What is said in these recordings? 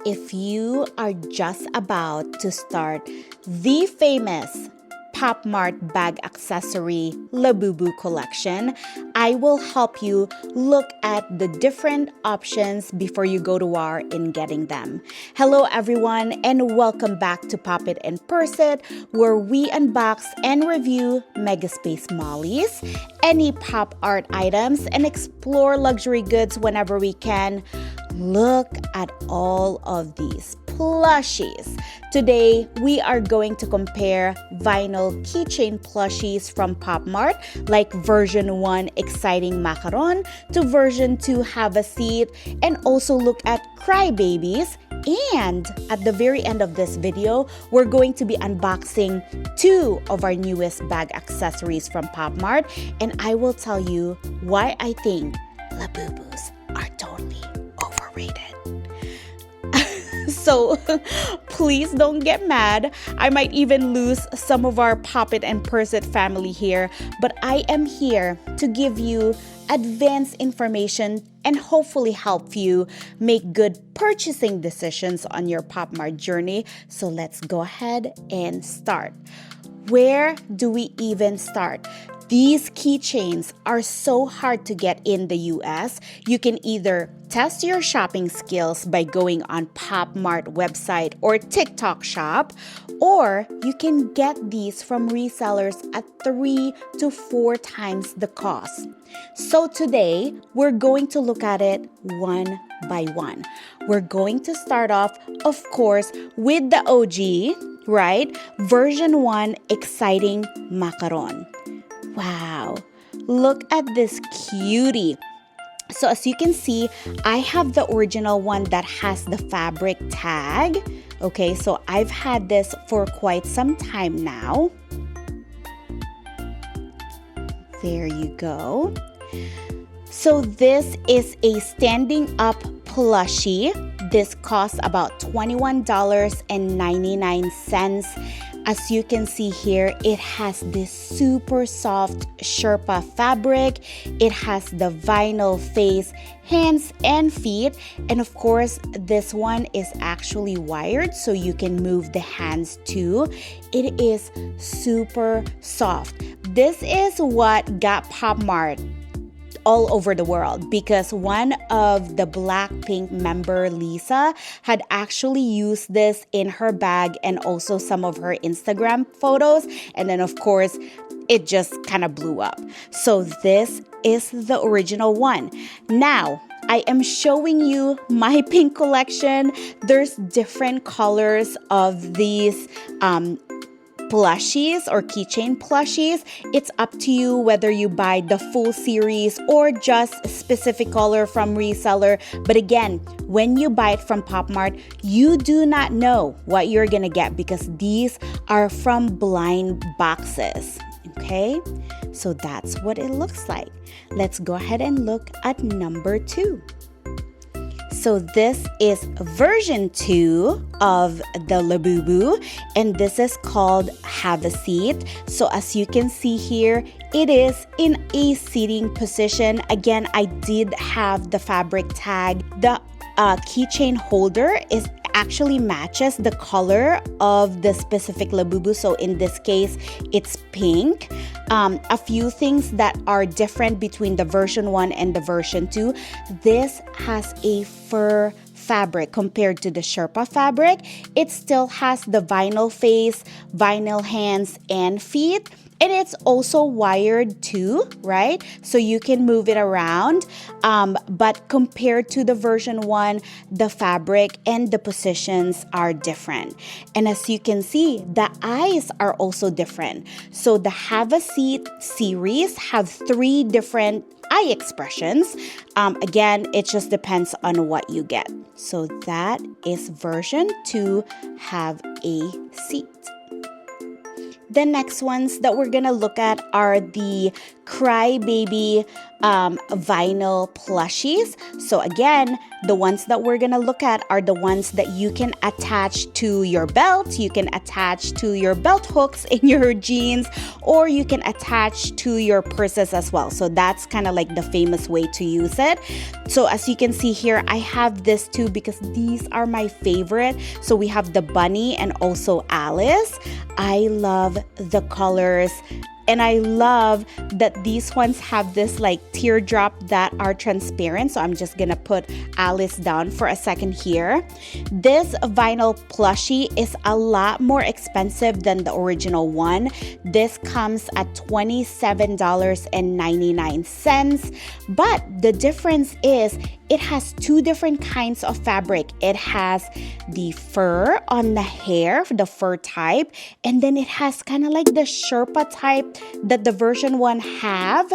if you are just about to start the famous POPMART bag accessory Labubu collection, I will help you look at the different options before you go to war in getting them. Hello everyone, and welcome back to Pop It and Purse It, where we unbox and review mega space mollies, any pop art items, and explore luxury goods whenever we can. Look at all of these plushies. Today, we are going to compare vinyl keychain plushies from POPMART, like version 1 Exciting Macaron to version 2 Have a Seat, and also look at Crybabies. And at the very end of this video, we're going to be unboxing 2 of our newest bag accessories from POPMART, and I will tell you why I think Labubus are totally overrated. So please don't get mad. I might even lose some of our Pop It and Purse It family here, but I am here to give you advanced information and hopefully help you make good purchasing decisions on your POPMART journey. So let's go ahead and start. Where do we even start? These keychains are so hard to get in the US. You can either test your shopping skills by going on POPMART website or TikTok shop, or you can get these from resellers at 3 to 4 times the cost. So today, we're going to look at it one by one. We're going to start off, of course, with the OG, right? Version 1 Exciting Macaron. Wow, look at this cutie. So as you can see, I have the original one that has the fabric tag. Okay, so I've had this for quite some time now. There you go. So this is a standing up plushie. This costs about $21.99. As you can see here, it has this super soft Sherpa fabric. It has the vinyl face, hands and feet. And of course, this one is actually wired so you can move the hands too. It is super soft. This is what got POPMART all over the world, because one of the Blackpink member, Lisa, had actually used this in her bag and also some of her Instagram photos, and then of course it just kind of blew up. So this is the original one. Now I am showing you my pink collection. There's different colors of these plushies or keychain plushies. It's up to you whether you buy the full series or just a specific color from reseller. But again, when you buy it from POPMART, you do not know what you're gonna get because these are from blind boxes. Okay, so that's what it looks like. Let's go ahead and look at number 2. So this is version 2 of the Labubu, and this is called Have a Seat. So as you can see here, it is in a seating position. Again, I did have the fabric tag. The keychain holder actually matches the color of the specific Labubu. So in this case, it's pink. A few things that are different between the version 1 and the version 2. This has a fur fabric compared to the Sherpa fabric. It still has the vinyl face, vinyl hands and feet. And it's also wired too, right? So you can move it around. But compared to the version 1, the fabric and the positions are different. And as you can see, the eyes are also different. So the Have a Seat series have 3 different eye expressions. Again, it just depends on what you get. So that is version 2, Have a Seat. The next ones that we're gonna look at are the Crybaby vinyl plushies. So again, the ones that we're gonna look at are the ones that you can attach to your belt, you can attach to your belt hooks in your jeans, or you can attach to your purses as well. So that's kind of like the famous way to use it. So as you can see here, I have this too because these are my favorite. So we have the bunny and also Alice. I love the colors. And I love that these ones have this like teardrop that are transparent. So I'm just gonna put Alice down for a second here. This vinyl plushie is a lot more expensive than the original one. This comes at $27.99. But the difference is it has two different kinds of fabric. It has the fur on the hair, the fur type, and then it has kind of like the Sherpa type that the version 1 have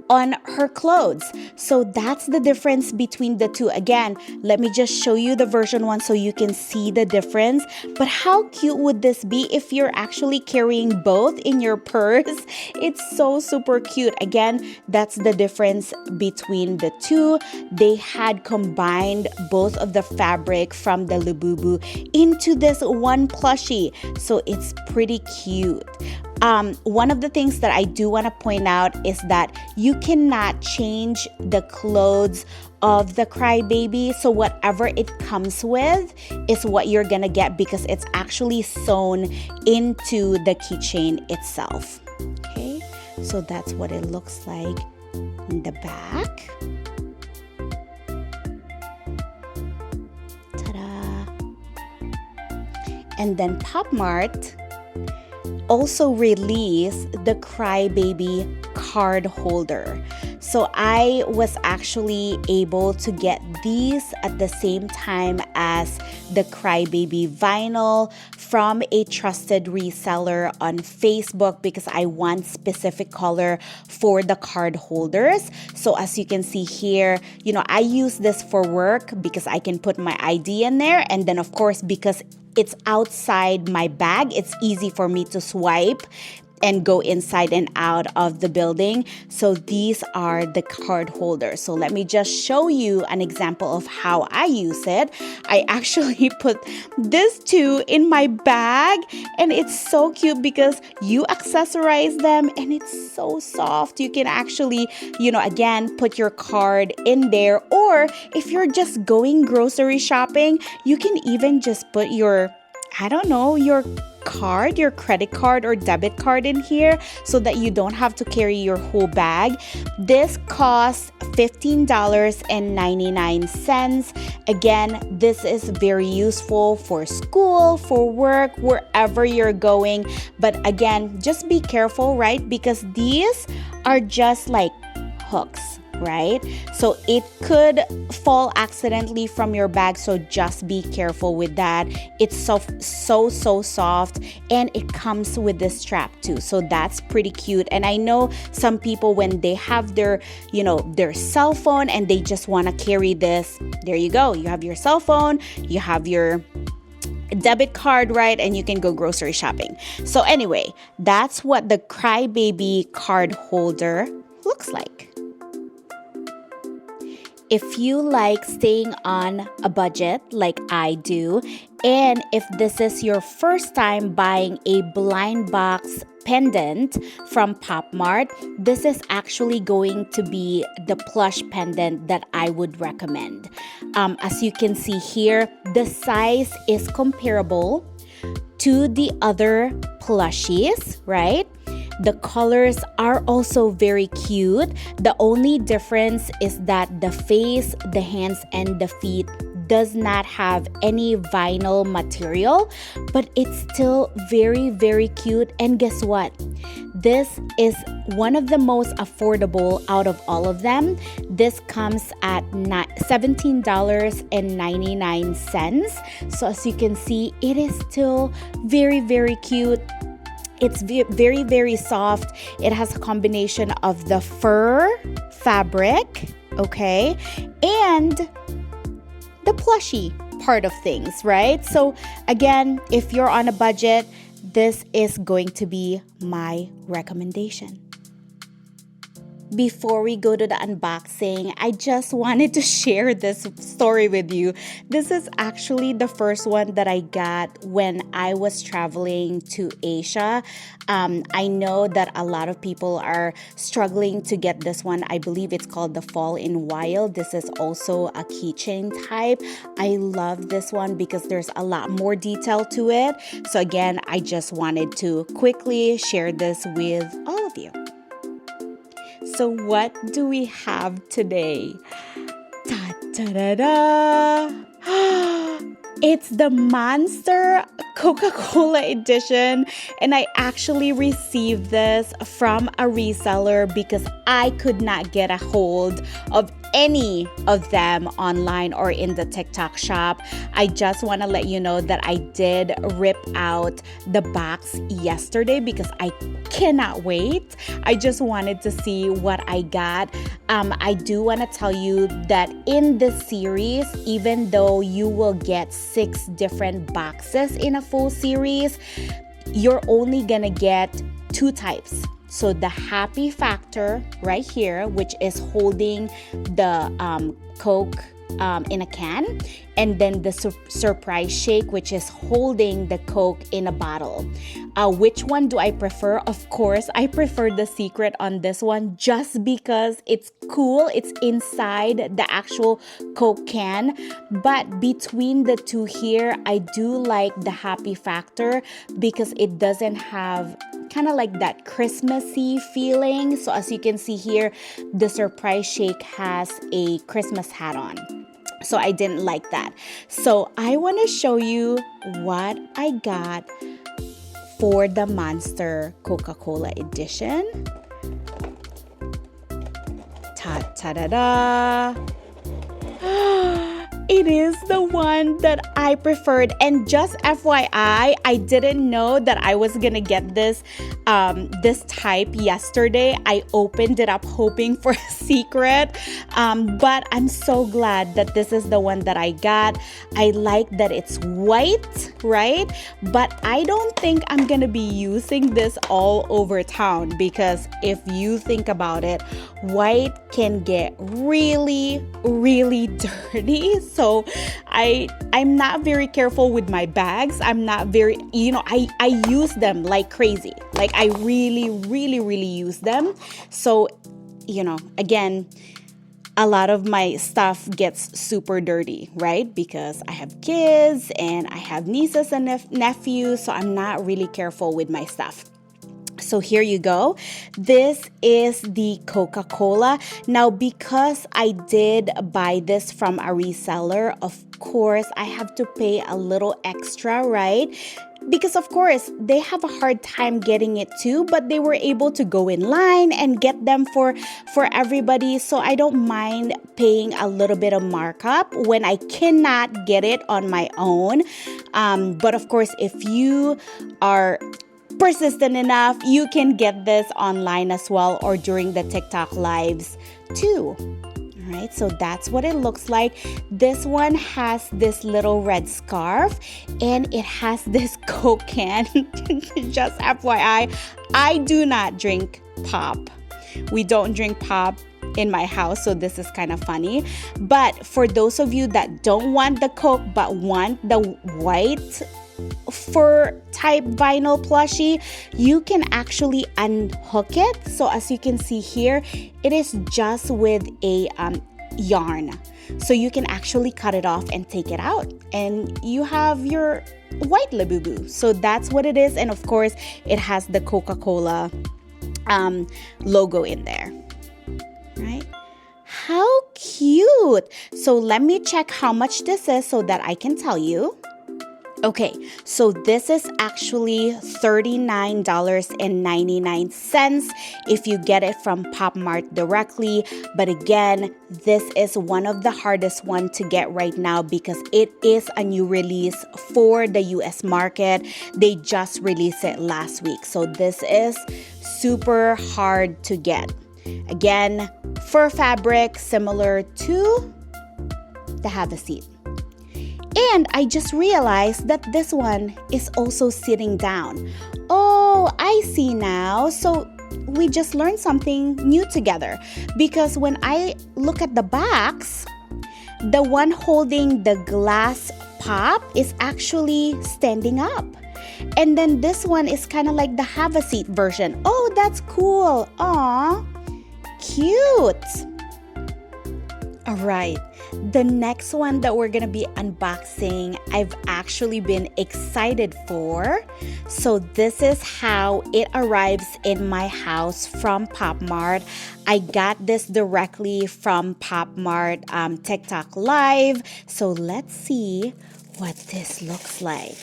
on her clothes. So that's the difference between the two. Again, let me just show you the version 1 so you can see the difference. But how cute would this be if you're actually carrying both in your purse? It's so super cute. Again, that's the difference between the two. They had combined both of the fabric from the Labubu into this one plushie. So it's pretty cute. One of the things that I do want to point out is that you cannot change the clothes of the Crybaby. So whatever it comes with is what you're gonna get because it's actually sewn into the keychain itself. Okay, so that's what it looks like in the back. Ta-da! And then PopMart also released the Crybaby card holder. So I was actually able to get these at the same time as the Crybaby vinyl from a trusted reseller on Facebook because I want specific color for the card holders. So as you can see here, you know, I use this for work because I can put my ID in there, and then of course because it's outside my bag, it's easy for me to swipe and go inside and out of the building. So these are the card holders. So let me just show you an example of how I use it. I actually put this too in my bag, and it's so cute because you accessorize them and it's so soft. You can actually, you know, again, put your card in there, or if you're just going grocery shopping, you can even just put your, I don't know, your card, your credit card or debit card in here so that you don't have to carry your whole bag. This costs $15.99. Again, this is very useful for school, for work, wherever you're going. But again, just be careful, right? Because these are just like hooks, right? So it could fall accidentally from your bag, so just be careful with that. It's so soft, and it comes with this strap too, so that's pretty cute. And I know some people, when they have their, you know, their cell phone and they just want to carry this, there you go, you have your cell phone, you have your debit card, right? And you can go grocery shopping. So anyway, that's what the Crybaby card holder looks like. If you like staying on a budget like I do, and if this is your first time buying a blind box pendant from PopMart, this is actually going to be the plush pendant that I would recommend. As you can see here, the size is comparable to the other plushies, right? The colors are also very cute. The only difference is that the face, the hands, and the feet does not have any vinyl material, but it's still very, very cute. And guess what? This is one of the most affordable out of all of them. This comes at $17.99. So as you can see, it is still very, very cute. It's very, very soft. It has a combination of the fur fabric, okay, and the plushie part of things, right? So again, if you're on a budget, this is going to be my recommendation. before we go to the unboxing, I just wanted to share this story with you. This is actually the first one that I got when I was traveling to Asia. I know that a lot of people are struggling to get this one. I believe it's called the Fall in Wild. This is also a keychain type. I love this one because there's a lot more detail to it. So again, I just wanted to quickly share this with all of you. So what do we have today? Ta-da-da-da! It's the Monster Coca-Cola edition, and I actually received this from a reseller because I could not get a hold of any of them online or in the TikTok shop. I just want to let you know that I did rip out the box yesterday because I cannot wait. I just wanted to see what I got. I do want to tell you that in this series, even though you will get 6 different boxes in a full series, you're only gonna get 2 types. So the happy factor right here, which is holding the Coke in a can, and then the surprise shake, which is holding the Coke in a bottle. Which one do I prefer? Of course, I prefer the secret on this one just because it's cool. It's inside the actual Coke can. But between the two here, I do like the happy factor because it doesn't have kind of like that Christmassy feeling. So as you can see here, the surprise shake has a Christmas hat on. So I didn't like that. So I want to show you what I got for the Monster Coca-Cola edition. Ta-da-da! It is the one that I preferred. And just FYI, I didn't know that I was gonna get this type yesterday. I opened it up hoping for a secret, but I'm so glad that this is the one that I got. I like that it's white, right? But I don't think I'm gonna be using this all over town because if you think about it, white can get really, really dirty. So I'm not very careful with my bags. I'm not very, I use them like crazy. Like I really, really, really use them. So, again, a lot of my stuff gets super dirty, right? Because I have kids and I have nieces and nephews. So I'm not really careful with my stuff. So here you go. This is the Coca-Cola. Now, because I did buy this from a reseller, of course, I have to pay a little extra, right? Because of course, they have a hard time getting it too, but they were able to go in line and get them for everybody. So I don't mind paying a little bit of markup when I cannot get it on my own. But of course, if you are persistent enough, you can get this online as well or during the TikTok lives too. All right, so that's what it looks like. This one has this little red scarf and it has this Coke can. Just FYI, I do not drink pop. We don't drink pop in my house, so this is kind of funny. But for those of you that don't want the Coke but want the white fur type vinyl plushie, you can actually unhook it. So as you can see here, it is just with a yarn. So you can actually cut it off and take it out and you have your white Labubu. So that's what it is. And of course, it has the Coca-Cola logo in there, right? How cute. So let me check how much this is so that I can tell you. Okay, so this is actually $39.99 if you get it from POPMART directly. But again, this is one of the hardest ones to get right now because it is a new release for the US market. They just released it last week. So this is super hard to get. Again, fur fabric similar to the Have a Seat. And I just realized that this one is also sitting down. Oh, I see now. So we just learned something new together. Because when I look at the box, the one holding the glass pop is actually standing up. And then this one is kind of like the have a seat version. Oh, that's cool. Aw, cute. All right, the next one that we're gonna be unboxing, I've actually been excited for. So this is how it arrives in my house from PopMart. I got this directly from PopMart TikTok Live. So let's see what this looks like.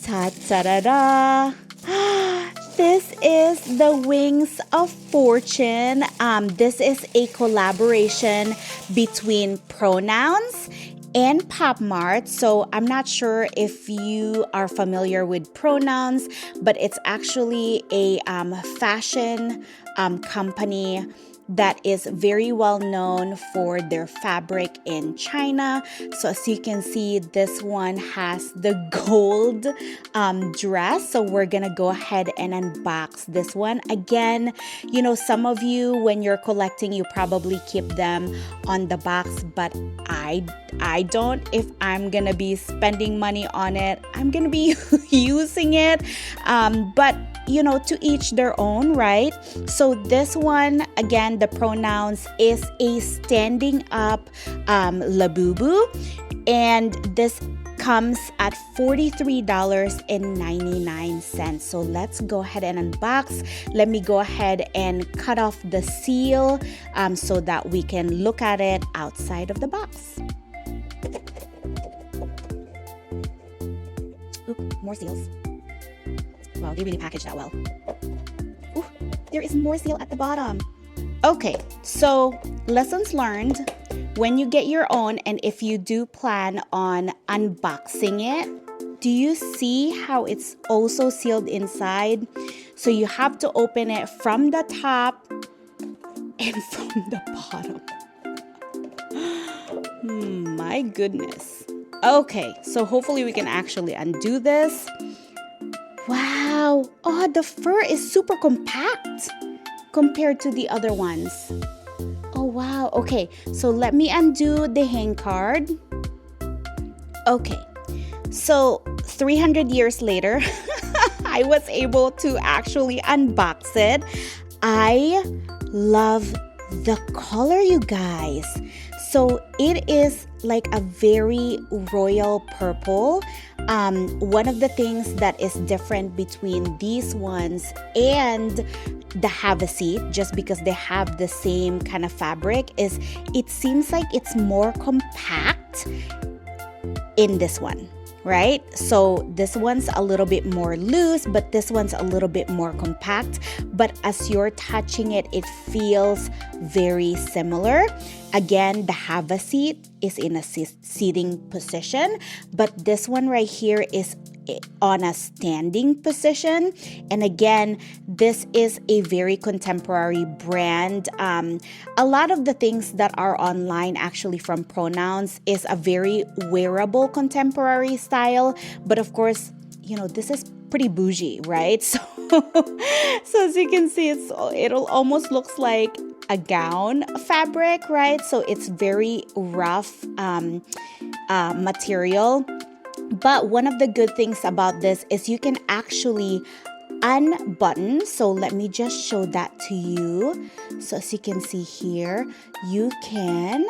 Ta-da-da-da! This is the Wings of Fortune. This is a collaboration between Pronouns and PopMart. So I'm not sure if you are familiar with Pronouns, but it's actually a fashion company that is very well known for their fabric in China. So as you can see, this one has the gold dress. So we're gonna go ahead and unbox this one. Again, you know, some of you, when you're collecting, you probably keep them on the box, but I don't. If I'm gonna be spending money on it, I'm gonna be using it. But you know, to each their own, right? So this one, again, the Pronouns is a standing up Labubu, and this comes at $43.99. So let's go ahead and unbox. Let me go ahead and cut off the seal so that we can look at it outside of the box. Oop, more seals. Wow, they really packaged that well. Ooh, there is more seal at the bottom. Okay, so lessons learned. When you get your own, and if you do plan on unboxing it, do you see how it's also sealed inside? So you have to open it from the top and from the bottom. My goodness. Okay, so hopefully we can actually undo this. Wow, oh, the fur is super compact compared to the other ones. Oh, wow. Okay, so let me undo the hang card. Okay, so 300 years later, I was able to actually unbox it. I love the color, you guys. So it is like a very royal purple. One of the things that is different between these ones and the have a seat, just because they have the same kind of fabric, is it seems like it's more compact in this one, right? So this one's a little bit more loose, but this one's a little bit more compact. But as you're touching it, it feels very similar. Again, the have a seat is in a seating position, but this one right here is on a standing position. And again, this is a very contemporary brand. A lot of the things that are online actually from Pronouns is a very wearable contemporary style, but of course, you know, this is pretty bougie, right? So as you can see, it'll almost looks like a gown fabric, right? So it's very rough material. But one of the good things about this is you can actually unbutton. So let me just show that to you. So as you can see here, you can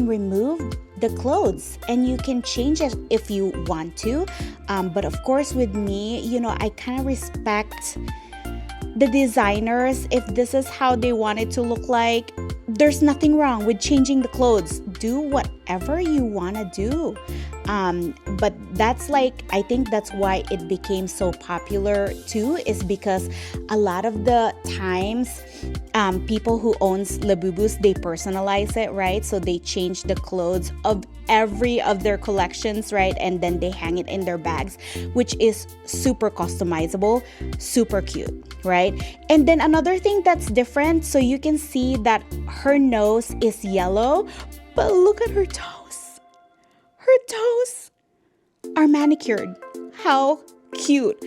remove the clothes and you can change it if you want to. But of course with me, you know, I kind of respect the designers. If this is how they want it to look like, there's nothing wrong with changing the clothes. Do whatever you want to do. But that's like, I think that's why it became so popular too, is because a lot of the times people who owns Labubus, they personalize it, right? So they change the clothes of every of their collections, right? And then they hang it in their bags, which is super customizable, super cute, right? And then another thing that's different, so you can see that her nose is yellow, but look at her toes. Her toes are manicured. How cute.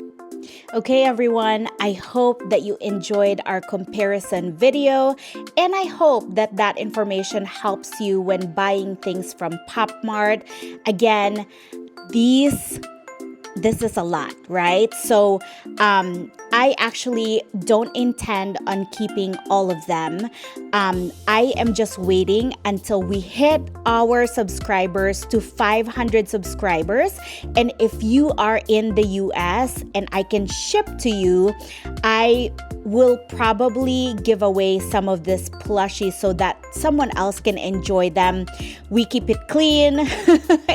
Okay, everyone, I hope that you enjoyed our comparison video, and I hope that that information helps you when buying things from PopMart. Again, this is a lot, right? So I actually don't intend on keeping all of them. I am just waiting until we hit our subscribers to 500 subscribers. And if you are in the US and I can ship to you, I will probably give away some of this plushies so that someone else can enjoy them. We keep it clean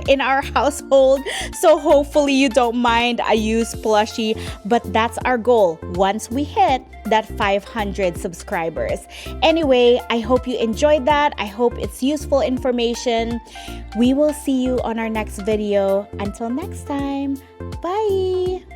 in our household, so hopefully you don't mind I use plushie, but that's our goal once we hit that 500 subscribers. Anyway, I hope you enjoyed that. I hope it's useful information. We will see you on our next video. Until next time, bye!